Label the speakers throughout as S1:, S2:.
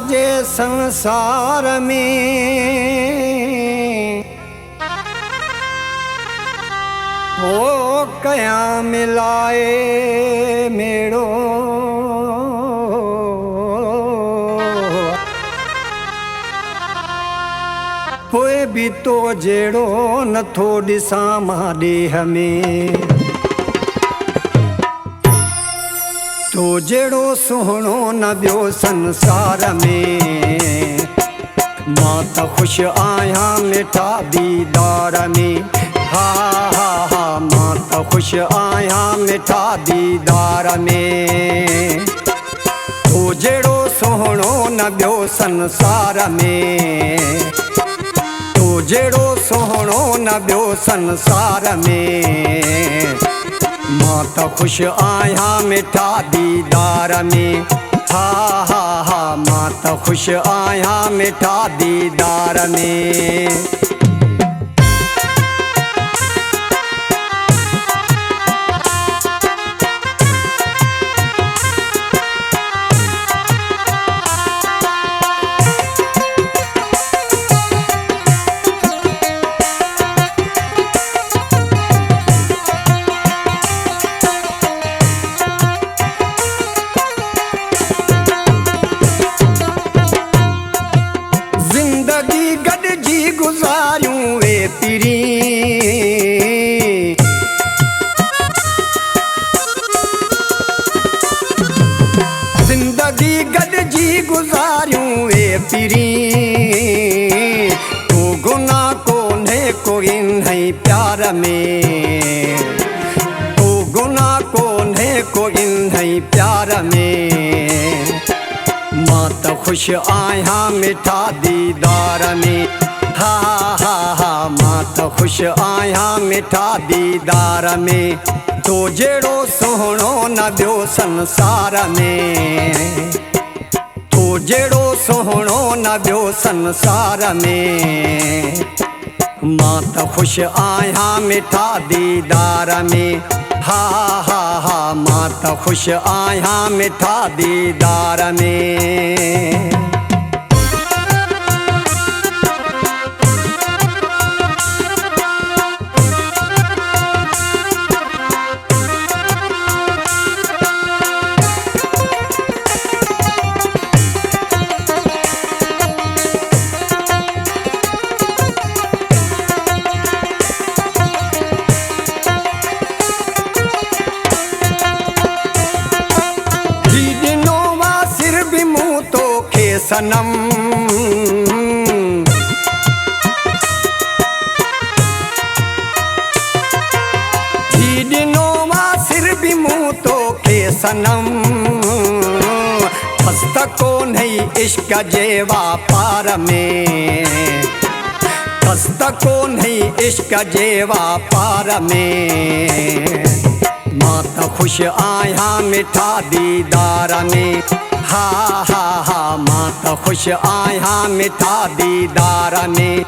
S1: जे संसार में वो कया मिलाए मेड़ो कोई भी तो जेड़ो नथो ॾिसां मां ॾेह में तो जेड़ो सुहिणो न ॿियो संसार में मां त ख़ुशि आहियां मिठा दीदार में हा हा हा मां त ख़ुशि आहियां मिठा दीदार में तो जेड़ो सुहिणो न ॿियो संसार में तो जेड़ो सुहिणो न ॿियो संसार में मां त ख़ुशि आहियां मिठा दीदार में हा हा हा मां त ख़ुशि आहियां मिठा दीदार में गुज़ारियूं वे पिरी ज़िंदगी गॾिजी गुज़ारियूं वे पिरी को गुनाह कोन्हे कोई नहीं प्यार में को गुनाह कोन्हे कोई नहीं प्यार में मां त ख़ुशि आहियां मिठा दीदार में हा हा हा मां त ख़ुशि आहियां मिठा दीदार में तो जेड़ो सुहिणो न ॿियो संसार में तो जेड़ो सुहिणो न ॿियो संसार में मां त ख़ुशि आहियां मिठा दीदार में हा हा हा मां त ख़ुशि आहियां मिठा दीदार में सनम जी ॾिनो मां सिर बि मूं तोखे सनम हस्त कोन्हे इश्क जे वापार में हस्त कोन्हे इश्क जे वापार में मां त ख़ुशि आहियां मिठा दीदार में हा हा हा मां त ख़ुशि आहियां मिठा दीदार में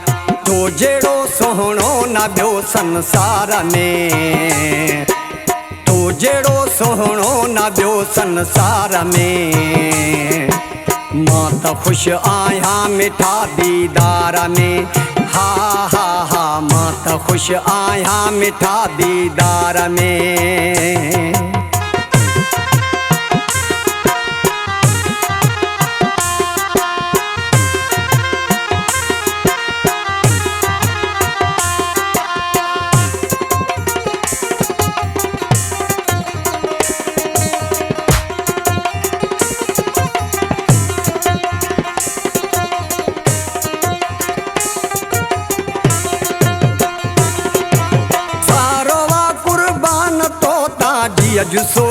S1: तो जेड़ो सुहिणो न ॿियो संसार में तो जेड़ो सुहिणो न ॿियो संसार में मां त ख़ुशि आहियां मिठा दीदार में हा हा हा मां त ख़ुशि आहियां मिठा दीदार में जुसो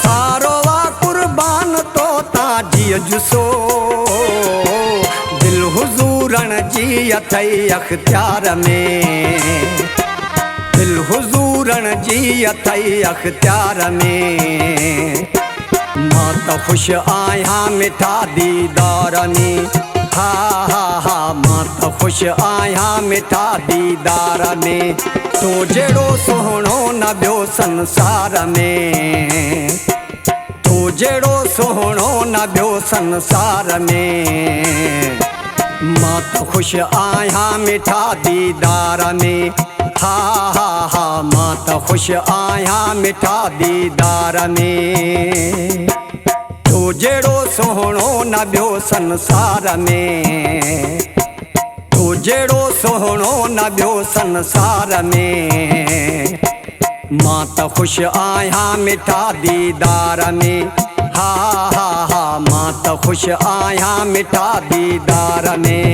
S1: सारो वा कुर्बान तो ताजी जुसो दिल हुजूरन जी अथई अख्तियार में दिल हुजूरन जी अथई अख्तियार में मां त ख़ुशि आहियां मिठा दीदार में हा हा हा मां त ख़ुशि आहियां मिठा दीदार में तू जहिड़ो सुहिणो न ॿियो संसार में, तू जहिड़ो सुहिणो न ॿियो संसार में। मां त ख़ुशि आहियां मिठा दीदार में, हा हा हा मां त ख़ुशि आहियां मिठा दीदार में। तू जहिड़ो सुहिणो न ॿियो संसार में, तू जहिड़ो सुहिणो न ॿियो संसार में। मां त ख़ुशि आहियां मिठा दीदार में, हा हा हा मां त ख़ुशि आहियां मिठा दीदार में।